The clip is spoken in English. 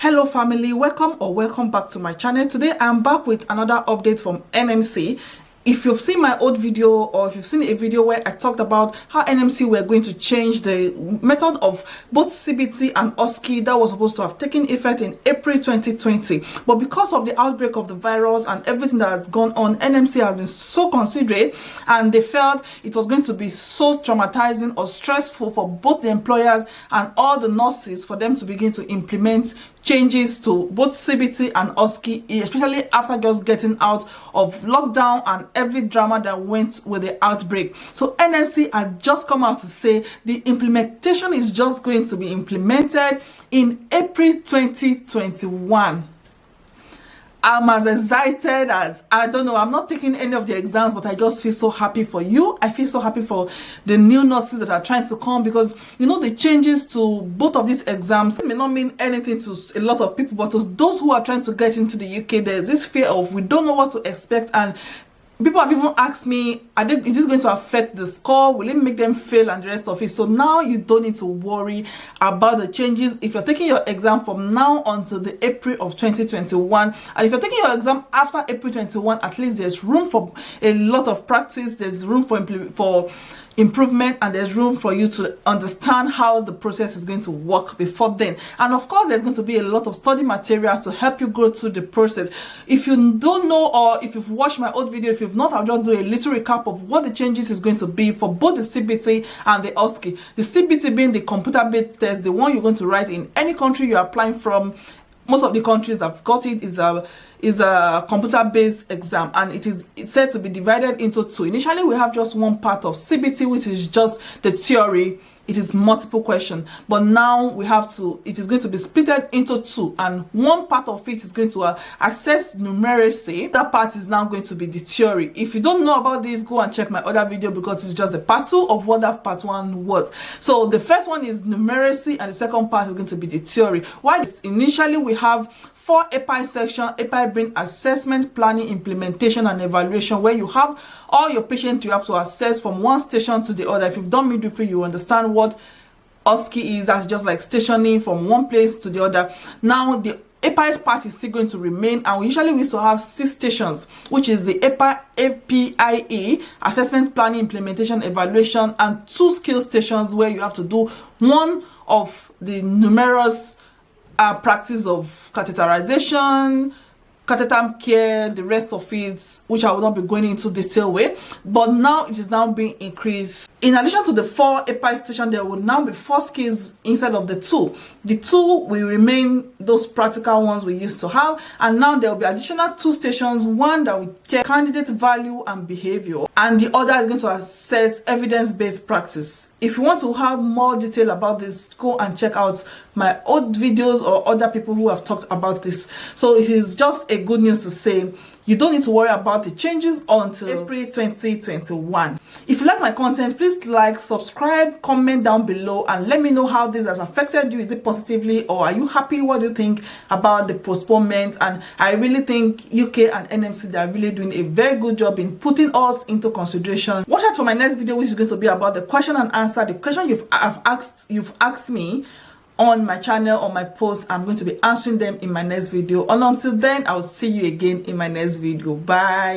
Hello family, welcome back to my channel. Today I'm back with another update from NMC. If you've seen my old video, or if you've seen a video where I talked about how NMC were going to change the method of both CBT and OSCE that was supposed to have taken effect in April 2020, but because of the outbreak of the virus and everything that has gone on, NMC has been so considerate, and they felt it was going to be so traumatizing or stressful for both the employers and all the nurses for them to begin to implement changes to both CBT and OSCE, especially after just getting out of lockdown and every drama that went with the outbreak. So NMC had just come out to say the implementation is just going to be implemented in April 2021. I'm as excited as, I don't know, I'm not taking any of the exams, but I just feel so happy for you. I feel so happy for the new nurses that are trying to come, because you know the changes to both of these exams may not mean anything to a lot of people, but to those who are trying to get into the UK, there's this fear of we don't know what to expect. And people have even asked me, is this going to affect the score? Will it make them fail and the rest of it? So now you don't need to worry about the changes. If you're taking your exam from now until the April of 2021, and if you're taking your exam after April 21, at least there's room for a lot of practice, there's room for improvement, and there's room for you to understand how the process is going to work before then. And of course, there's going to be a lot of study material to help you go through the process. If you don't know, or if you've watched my old video, if you've not, I'll just do a little recap of what the changes is going to be for both the CBT and the OSCE. The CBT being the computer-based test, the one you're going to write in any country you're applying from. Most of the countries that have got it is a computer-based exam, and it's said to be divided into two. Initially, we have just one part of CBT, which is just the theory. It is multiple question, but now it is going to be split into two, and one part of it is going to assess numeracy. That part is now going to be the theory. If you don't know about this, go and check my other video, because it's just a part two of what that part one was. So the first one is numeracy, and the second part is going to be the theory. Why? Initially, we have 4 API sections. API being assessment, planning, implementation, and evaluation, where you have all your patients you have to assess from one station to the other. If you've done midwifery, you understand what OSCE is. That's just like stationing from one place to the other. Now the API part is still going to remain, and usually we used to have 6 stations, which is the APIE, assessment, planning, implementation, evaluation, and 2 skill stations where you have to do one of the numerous practice of catheterization, catheter care, the rest of it, which I will not be going into detail with, but now it is now being increased. In addition to the 4 API stations, there will now be 4 skills instead of the 2. The 2 will remain those practical ones we used to have, and now there will be additional 2 stations, one that will check candidate value and behavior, and the other is going to assess evidence-based practice. If you want to have more detail about this, go and check out my old videos or other people who have talked about this. So it is just a good news to say you don't need to worry about the changes until April 2021. If you like my content, please like, subscribe, comment down below, and let me know how this has affected you. Is it positively, or are you happy? What do you think about the postponement? And I really think UK and NMC, they are really doing a very good job in putting us into consideration. Watch out for my next video, which is going to be about the question and answer. The question you've asked me on my channel, on my post. I'm going to be answering them in my next video. And until then, I'll see you again in my next video. Bye.